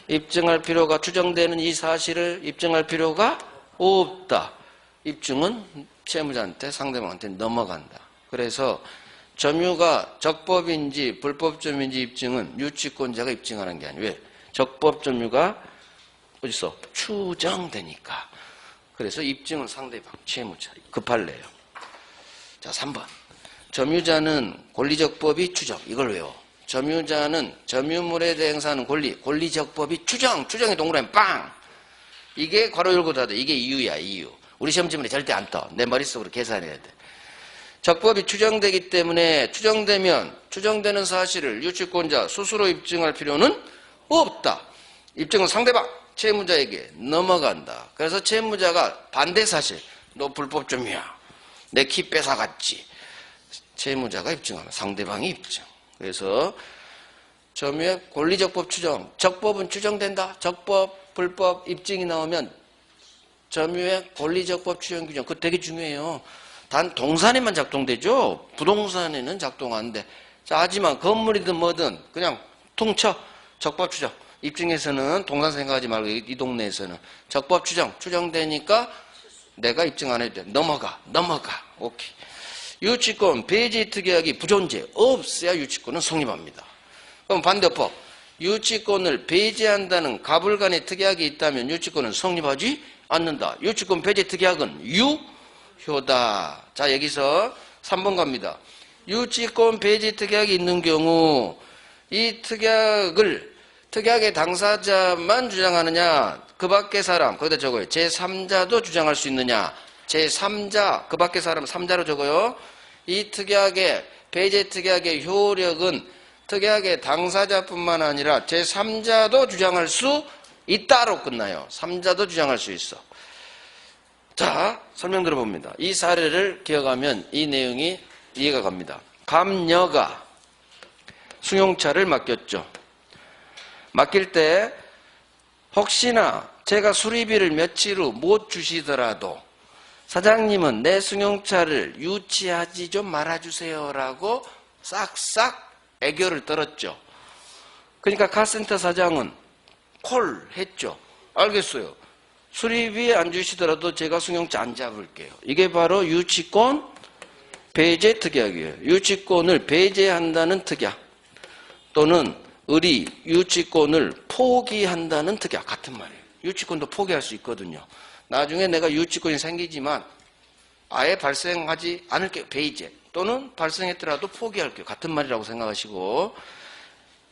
입증할 필요가, 추정되는 이 사실을 입증할 필요가 없다. 입증은 채무자한테, 상대방한테 넘어간다. 그래서 점유가 적법인지 불법점유인지 입증은 유치권자가 입증하는 게 아니에요. 왜? 적법 점유가 어디서? 추정되니까. 그래서 입증은 상대방, 채무자. 그 판례예요. 자, 3번. 점유자는 권리적법이 추정. 이걸 외워. 점유자는 점유물에 대해 행사하는 권리, 권리적법이 추정의 동그라미 빵! 이게 괄호 열고 닫아. 이게 이유야, 이유. 우리 시험 지문에 절대 안 떠. 내 머릿속으로 계산해야 돼. 적법이 추정되기 때문에 추정되는 사실을 유치권자 스스로 입증할 필요는 없다. 입증은 상대방, 채무자에게 넘어간다. 그래서 채무자가 반대 사실, 너 불법 점유야. 내 키 뺏어갔지. 채무자가 입증하는, 상대방이 입증. 그래서 점유의 권리적법 추정, 적법은 추정된다. 적법, 불법, 입증이 나오면 점유의 권리적법 추정 규정, 그거 되게 중요해요. 단 동산에만 작동되죠. 부동산에는 작동 안 돼. 자, 하지만 건물이든 뭐든 그냥 퉁쳐. 적법 추정. 입증에서는 동산 생각하지 말고 이 동네에서는 적법 추정되니까 내가 입증 안 해도 돼. 넘어가. 오케이. 유치권 배제 특약이 부존재 없어야 유치권은 성립합니다. 그럼 반대법. 유치권을 배제한다는 가불간의 특약이 있다면 유치권은 성립하지 않는다. 유치권 배제 특약은 유효다. 자, 여기서 3번 갑니다. 유치권 배제 특약이 있는 경우 이 특약의 당사자만 주장하느냐, 그 밖의 사람, 거기다 적어요. 제3자도 주장할 수 있느냐. 제3자, 그 밖의 사람 3자로 적어요. 이 배제 특약의 효력은 특약의 당사자뿐만 아니라 제3자도 주장할 수 있다로 끝나요. 3자도 주장할 수 있어. 자, 설명 들어봅니다. 이 사례를 기억하면 이 내용이 이해가 갑니다. 감녀가 승용차를 맡겼죠. 맡길 때 혹시나 제가 수리비를 며칠 후 못 주시더라도 사장님은 내 승용차를 유치하지 좀 말아주세요 라고 싹싹 애교를 떨었죠. 그러니까 카센터 사장은 콜 했죠. 알겠어요. 수리비 안 주시더라도 제가 승용차 안 잡을게요. 이게 바로 유치권 배제 특약이에요. 유치권을 배제한다는 특약 또는 유치권을 포기한다는 특약 같은 말이에요. 유치권도 포기할 수 있거든요. 나중에 내가 유치권이 생기지만 아예 발생하지 않을게요. 배제 또는 발생했더라도 포기할게요. 같은 말이라고 생각하시고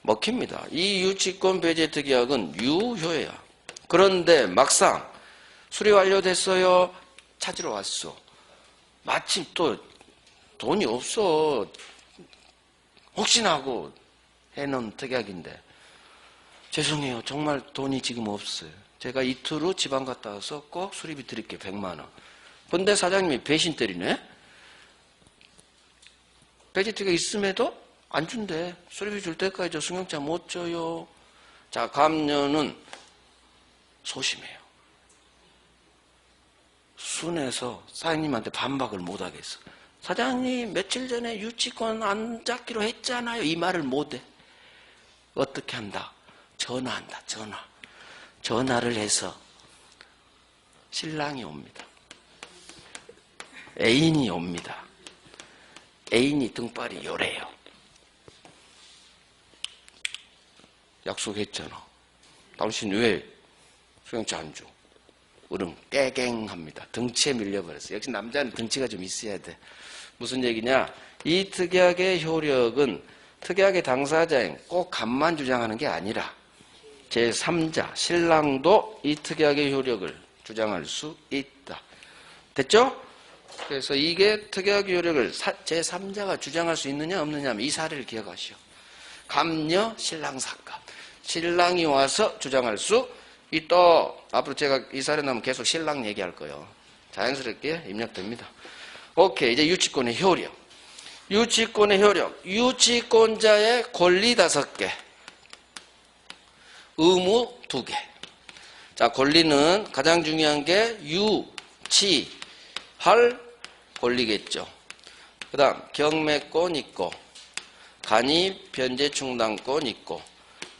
먹힙니다. 이 유치권 배제 특약은 유효해요. 그런데 막상 수리 완료됐어요. 찾으러 왔어. 마침 또 돈이 없어. 혹시나 하고 해놓은 특약인데 죄송해요. 정말 돈이 지금 없어요. 제가 이틀 후 지방 갔다 와서 꼭 수리비 드릴게요. 100만 원. 근데 사장님이 배신 때리네. 배제 특약 있음에도 안 준대. 수리비 줄 때까지 저 승용차 못 줘요. 자, 감녀는 소심해요. 순해서 사장님한테 반박을 못 하겠어. 사장님 며칠 전에 유치권 안 잡기로 했잖아요. 이 말을 못해. 어떻게 한다? 전화한다. 전화를 해서 신랑이 옵니다. 애인이 옵니다. 애인이 등발이 요래요. 약속했잖아. 당신 왜 수용차 안 줘? 으릉 깨갱합니다. 등치에 밀려버렸어요. 역시 남자는 등치가 좀 있어야 돼. 무슨 얘기냐? 이 특약의 효력은 특약의 당사자인 꼭 간만 주장하는 게 아니라 제3자, 신랑도 이 특약의 효력을 주장할 수 있다. 됐죠? 그래서 이게 특약의 효력을 제3자가 주장할 수 있느냐 없느냐 하면 이 사례를 기억하시오. 감녀 신랑 사건. 신랑이 와서 주장할 수 있다. 앞으로 제가 이 사례 나오면 계속 신랑 얘기할 거예요. 자연스럽게 입력됩니다. 오케이. 이제 유치권의 효력. 유치권의 효력. 유치권자의 권리 5개. 의무 2개. 자, 권리는 가장 중요한 게 유치할 권리겠죠. 그 다음, 경매권 있고, 간이 변제 충당권 있고,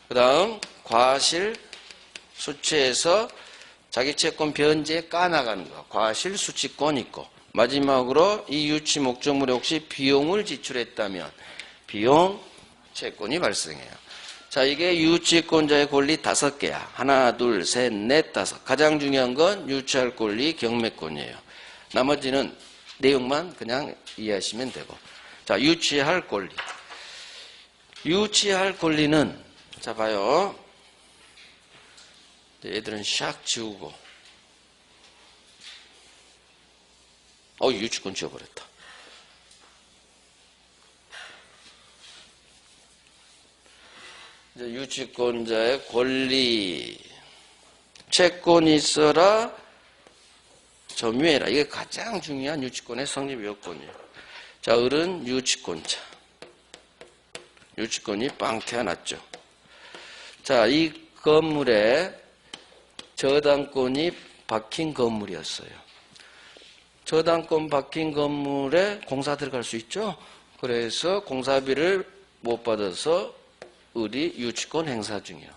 그 다음, 과실 수취해서 자기 채권 변제 까나가는 거, 과실 수취권 있고, 마지막으로 이 유치 목적물에 혹시 비용을 지출했다면 비용 채권이 발생해요. 자, 이게 유치권자의 권리 5개야. 하나, 둘, 셋, 넷, 5. 가장 중요한 건 유치할 권리, 경매권이에요. 나머지는 내용만 그냥 이해하시면 되고. 자, 유치할 권리. 유치할 권리는, 자, 봐요. 얘들은 샥 지우고. 유치권 지워버렸다. 이제 유치권자의 권리. 채권이 있어라, 점유해라. 이게 가장 중요한 유치권의 성립 요건이에요. 자, 을은 유치권자. 유치권이 빵 태어났죠. 자, 이 건물에 저당권이 박힌 건물이었어요. 저당권 박힌 건물에 공사 들어갈 수 있죠. 그래서 공사비를 못 받아서 을이 유치권 행사 중이에요.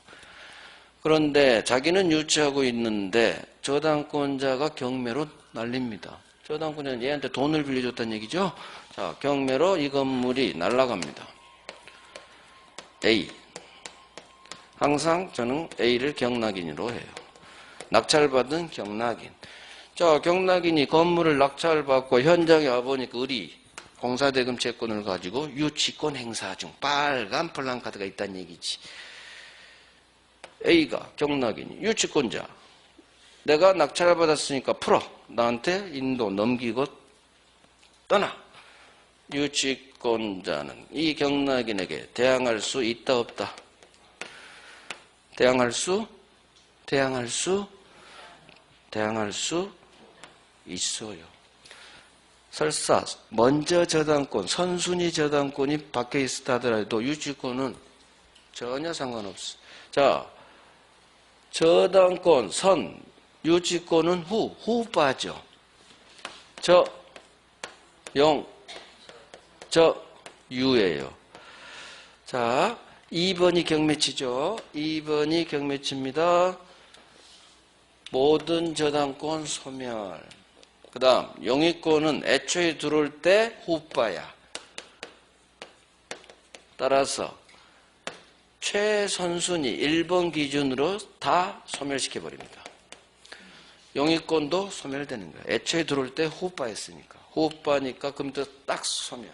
그런데 자기는 유치하고 있는데 저당권자가 경매로 날립니다. 저당권자는 얘한테 돈을 빌려줬다는 얘기죠. 자, 경매로 이 건물이 날아갑니다. A. 항상 저는 A를 경락인으로 해요. 낙찰받은 경락인. 자, 경락인이 건물을 낙찰받고 현장에 와보니까 을이 공사대금 채권을 가지고 유치권 행사 중 빨간 플랜카드가 있다는 얘기지. A가 경락인이 유치권자. 내가 낙찰받았으니까 풀어. 나한테 인도 넘기고 떠나. 유치권자는 이 경락인에게 대항할 수 있다 없다. 대항할 수 있어요. 설사 먼저 저당권, 선순위 저당권이 박혀 있었다 하더라도 유치권은 전혀 상관없어. 자, 저당권, 선, 유치권은 후 빠져. 유예요. 자, 2번이 경매치죠. 2번이 경매치입니다. 모든 저당권 소멸. 그 다음 용의권은 애초에 들어올 때 후빠야. 따라서 최선순위 1번 기준으로 다 소멸시켜버립니다. 용의권도 소멸되는 거예요. 애초에 들어올 때 후빠였으니까. 후빠니까 그럼부터 딱 소멸.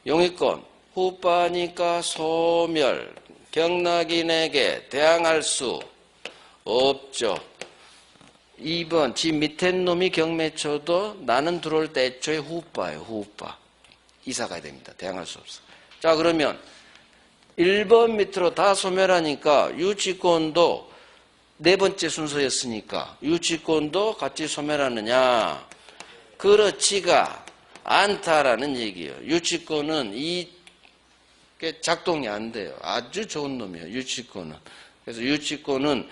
용의권 후빠니까 소멸. 경락인에게 대항할 수 없죠. 2번 지 밑에 놈이 경매쳐도 나는 들어올 때 애초에 후빠예요. 후빠. 이사 가야 됩니다. 대항할 수 없어. 자, 그러면 1번 밑으로 다 소멸하니까 유치권도 네 번째 순서였으니까 유치권도 같이 소멸하느냐? 그렇지가 않다라는 얘기예요. 유치권은 이게 작동이 안 돼요. 아주 좋은 놈이에요. 유치권은. 그래서 유치권은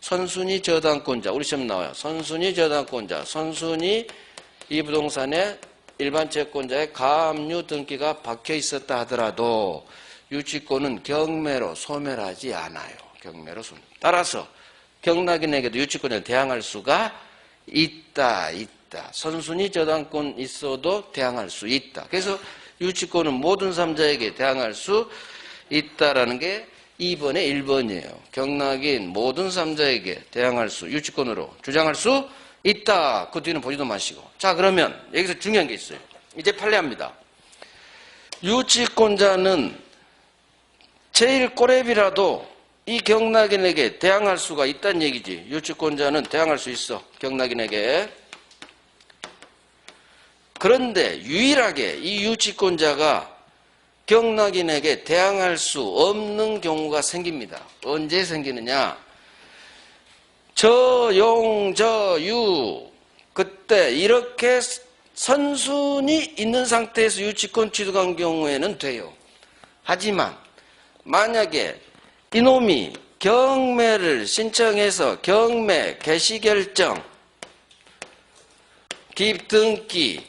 선순위 저당권자, 우리 시험 나와요. 선순위 저당권자, 선순위 이 부동산의 일반 채권자의 가압류 등기가 박혀 있었다 하더라도 유치권은 경매로 소멸하지 않아요. 경매로 소멸. 따라서 경락인에게도 유치권을 대항할 수가 있다. 선순위 저당권 있어도 대항할 수 있다. 그래서 유치권은 모든 3자에게 대항할 수 있다라는 게 2번의 1번이에요. 경락인 모든 3자에게 대항할 수, 유치권으로 주장할 수 있다. 그 뒤는 보지도 마시고. 자, 그러면 여기서 중요한 게 있어요. 이제 판례합니다. 유치권자는 제일 꼬레비라도 이 경락인에게 대항할 수가 있다는 얘기지. 유치권자는 대항할 수 있어. 경락인에게. 그런데 유일하게 이 유치권자가 경락인에게 대항할 수 없는 경우가 생깁니다. 언제 생기느냐? 저유 그때 이렇게 선순이 있는 상태에서 유치권 취득한 경우에는 돼요. 하지만 만약에 이놈이 경매를 신청해서 경매 개시결정 기입등기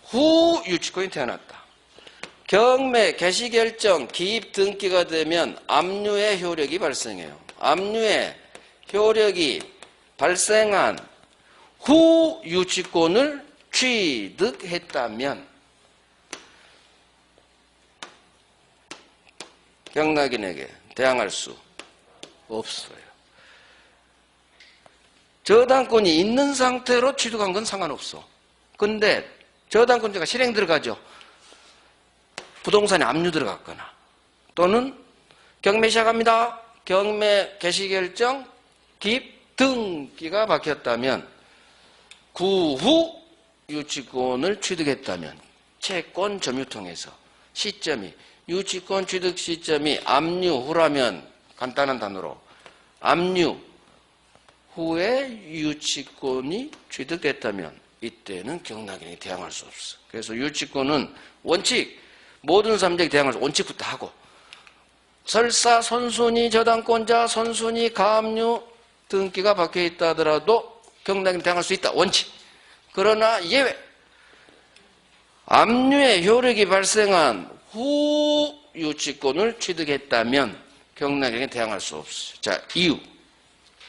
후 유치권이 태어났다. 경매 개시결정 기입등기가 되면 압류의 효력이 발생해요. 압류의 효력이 발생한 후 유치권을 취득했다면 경락인에게 대항할 수 없어요. 저당권이 있는 상태로 취득한 건 상관없어. 근데 저당권자가 실행 들어가죠. 부동산에 압류 들어갔거나 또는 경매 시작합니다. 경매 개시결정 기입 등기가 박혔다면 그 후 유치권을 취득했다면 채권 점유통에서 시점이 유치권 취득 시점이 압류 후라면 간단한 단어로 압류 후에 유치권이 취득됐다면 이때는 경락인이 대항할 수 없어. 그래서 유치권은 원칙 모든 3자에게 대항할 수 원칙부터 하고 설사 선순위 저당권자 선순위 가압류 등기가 박혀있다 하더라도 경락인이 대항할 수 있다. 원칙. 그러나 예외. 압류의 효력이 발생한 후 유치권을 취득했다면 경락에게 대항할 수 없어요. 자,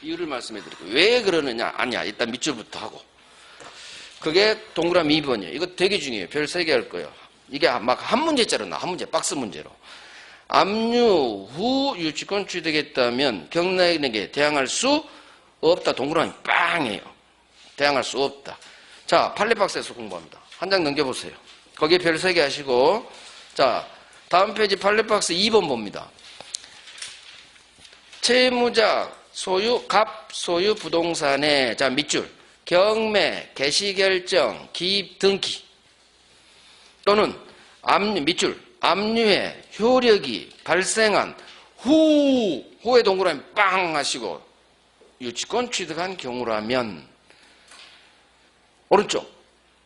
이유를 말씀해 드릴게요. 왜 그러느냐? 아니야. 일단 밑줄부터 하고. 그게 동그라미 2번이에요. 이거 되게 중요해요. 별 3개 할 거예요. 이게 막 한 문제짜리 나와. 한 문제, 박스 문제로. 압류 후 유치권 취득했다면 경락에게 대항할 수 없다. 동그라미 빵이에요. 대항할 수 없다. 자, 판례박스에서 공부합니다. 한 장 넘겨보세요. 거기에 별 3개 하시고, 자, 다음 페이지 판례박스 2번 봅니다. 채무자 소유, 갑 소유 부동산의, 자, 밑줄, 경매, 개시결정, 기입 등기, 또는 밑줄, 압류의 효력이 발생한 후에 동그라미 빵 하시고, 유치권 취득한 경우라면, 오른쪽,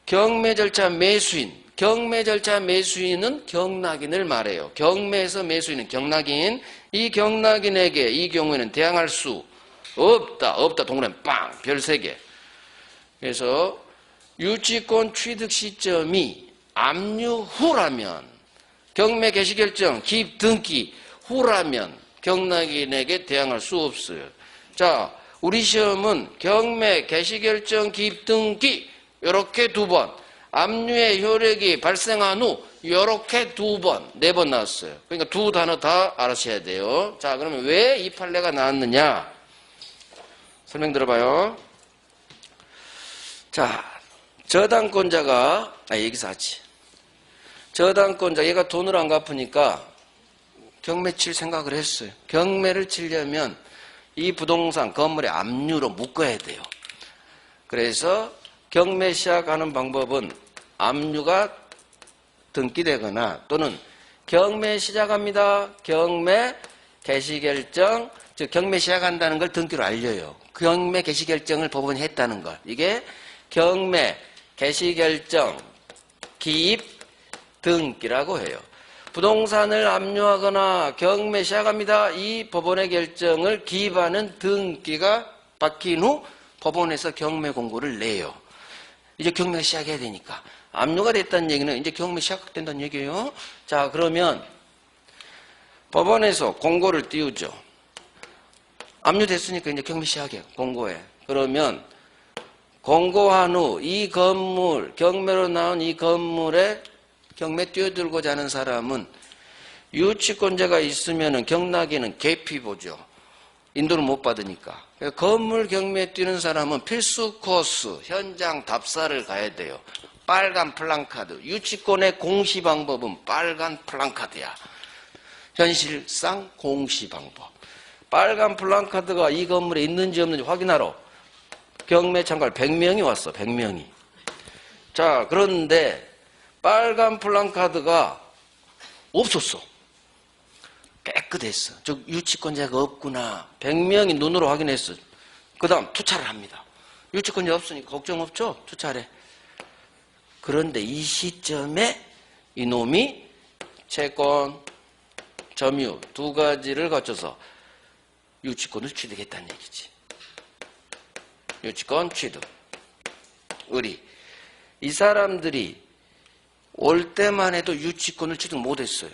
경매 절차 매수인, 경매 절차 매수인은 경락인을 말해요. 경매에서 매수인은 경락인, 이 경락인에게 이 경우에는 대항할 수 없다. 동그라미 빵, 별 3개. 그래서 유치권 취득 시점이 압류 후라면, 경매 개시결정, 기입 등기 후라면 경락인에게 대항할 수 없어요. 자, 우리 시험은 경매, 개시결정, 기입 등기 이렇게 2번, 압류의 효력이 발생한 후 이렇게 2번, 4번 나왔어요. 그러니까 2 단어 다 알아셔야 돼요. 자, 그러면 왜 이 판례가 나왔느냐? 설명 들어봐요. 자, 저당권자가 여기서 하지. 저당권자, 얘가 돈을 안 갚으니까 경매 칠 생각을 했어요. 경매를 치려면 이 부동산 건물에 압류로 묶어야 돼요. 그래서 경매 시작하는 방법은 압류가 등기되거나 또는 경매 시작합니다. 경매 개시결정, 즉 경매 시작한다는 걸 등기로 알려요. 경매 개시결정을 법원이 했다는 걸. 이게 경매 개시결정 기입 등기라고 해요. 부동산을 압류하거나 경매 시작합니다. 이 법원의 결정을 기입하는 등기가 박힌 후 법원에서 경매 공고를 내요. 이제 경매가 시작해야 되니까. 압류가 됐다는 얘기는 이제 경매 시작된다는 얘기예요. 자, 그러면 법원에서 공고를 띄우죠. 압류됐으니까 이제 경매 시작해요. 공고해. 그러면 공고한 후 이 건물, 경매로 나온 이 건물에 경매 뛰어들고자 하는 사람은 유치권자가 있으면 경락에는 개피 보죠. 인도를 못 받으니까. 건물 경매에 뛰는 사람은 필수 코스, 현장 답사를 가야 돼요. 빨간 플랜카드. 유치권의 공시 방법은 빨간 플랜카드야. 현실상 공시 방법. 빨간 플랜카드가 이 건물에 있는지 없는지 확인하러 경매 참가를 100명이 왔어. 100명이. 자, 그런데 빨간 플랜카드가 없었어. 깨끗했어. 즉 유치권자가 없구나. 100명이 눈으로 확인했어. 그 다음 투차를 합니다. 유치권자 없으니까 걱정 없죠? 투차래. 그런데 이 시점에 이놈이 채권, 점유 2가지를 거쳐서 유치권을 취득했다는 얘기지. 유치권 취득. 의리. 이 사람들이 올 때만 해도 유치권을 취득 못했어요.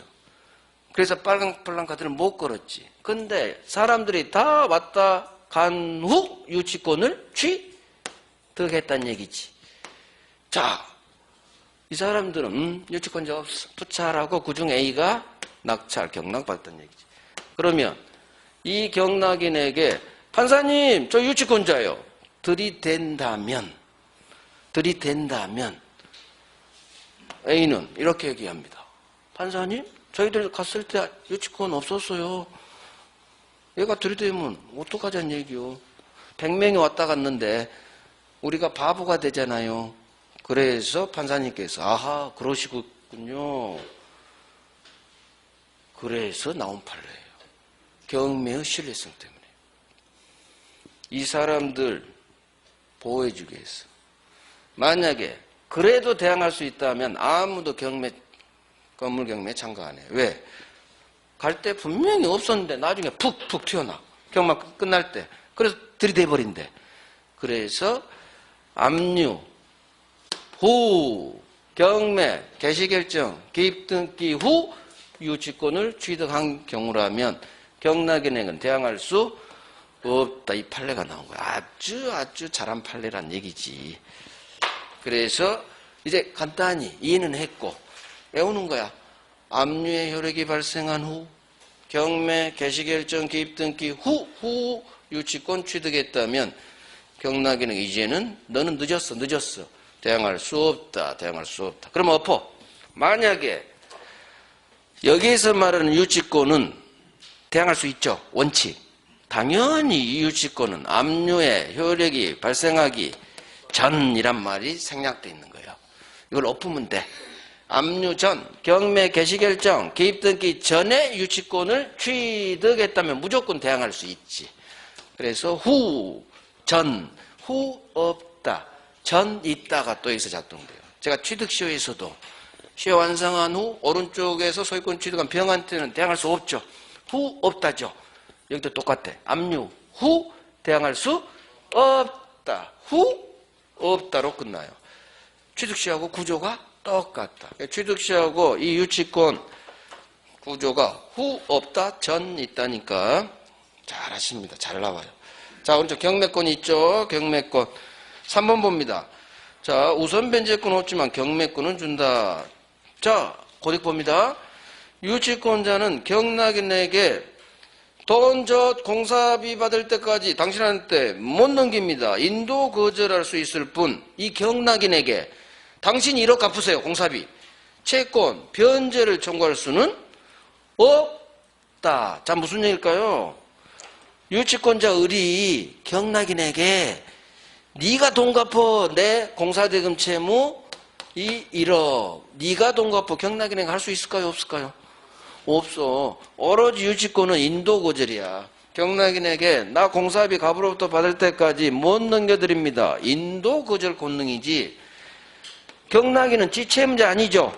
그래서 빨간 플랜카드를 못 걸었지. 근데 사람들이 다 왔다 간 후 유치권을 취득했다는 얘기지. 자, 이 사람들은 유치권자 없어. 투차하고 그중 A가 낙찰, 경락받았다는 얘기지. 그러면 이 경락인에게 판사님, 저 유치권자예요. 들이댄다면 A는 이렇게 얘기합니다. 판사님, 저희들 갔을 때 유치권 없었어요. 얘가 들이대면 어떡하자는 얘기요. 100명이 왔다 갔는데 우리가 바보가 되잖아요. 그래서 판사님께서 아하, 그러시군요. 그래서 나온 판례예요. 경매의 신뢰성 때문에. 이 사람들 보호해주기 위해서. 만약에 그래도 대항할 수 있다면 아무도 건물 경매에 참가 안 해요. 왜? 갈 때 분명히 없었는데 나중에 푹푹 튀어나와. 경매 끝날 때. 그래서 들이대버린대. 그래서 압류 후 경매, 개시결정, 기입 등기 후 유치권을 취득한 경우라면 경락인에게는 대항할 수 없다. 이 판례가 나온 거야. 아주 잘한 판례란 얘기지. 그래서 이제 간단히 이해는 했고 외우는 거야. 압류의 효력이 발생한 후 경매, 개시결정, 기입 등기 후 유치권 취득했다면 경락인에게 이제는 너는 늦었어. 대항할 수 없다. 그럼 엎어. 만약에 여기에서 말하는 유치권은 대항할 수 있죠. 원칙. 당연히 이 유치권은 압류의 효력이 발생하기 전이란 말이 생략되어 있는 거예요. 이걸 엎으면 돼. 압류 전, 경매, 개시결정, 기입등기 전에 유치권을 취득했다면 무조건 대항할 수 있지. 그래서 후 없다. 전 있다가 또 여기서 작동돼요. 제가 취득시효에서도 시효 완성한 후 오른쪽에서 소유권 취득한 병한테는 대항할 수 없죠. 후 없다죠. 여기도 똑같아. 압류 후 대항할 수 없다. 후 없다로 끝나요. 취득시효하고 구조가 똑같다. 취득시효하고 이 유치권 구조가 후 없다 전 있다니까 잘하십니다. 잘 나와요. 자, 오른쪽 경매권 있죠. 경매권 3번 봅니다. 자, 우선 변제권 없지만 경매권은 준다. 자, 고딕 봅니다. 유치권자는 경락인에게 돈 저 공사비 받을 때까지 당신한테 못 넘깁니다. 인도 거절할 수 있을 뿐 이 경락인에게 당신이 1억 갚으세요. 공사비. 채권, 변제를 청구할 수는 없다. 자, 무슨 얘기일까요? 유치권자 을이 경락인에게 네가 돈 갚어 내 공사대금 채무 이 1억 네가 돈 갚어 경락인에게 할 수 있을까요? 없을까요? 없어. 오로지 유치권은 인도 거절이야. 경락인에게 나 공사비 갑으로부터 받을 때까지 못 넘겨드립니다. 인도 거절 권능이지. 경락인은 지채무자 아니죠.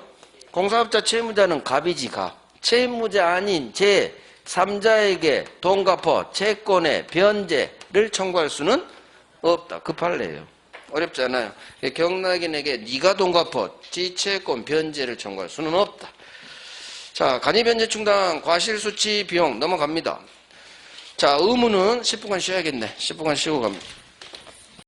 공사업자 채무자는 갑이지 갑. 채무자 아닌 제3자에게 돈 갚어 채권의 변제를 청구할 수는 없다. 그 판례예요. 어렵지 않아요. 경락인에게 네가 돈 갚어 지채권 변제를 청구할 수는 없다. 자, 간이변제 충당 과실수치 비용 넘어갑니다. 자, 의무는 10분간 쉬어야겠네. 10분간 쉬고 갑니다.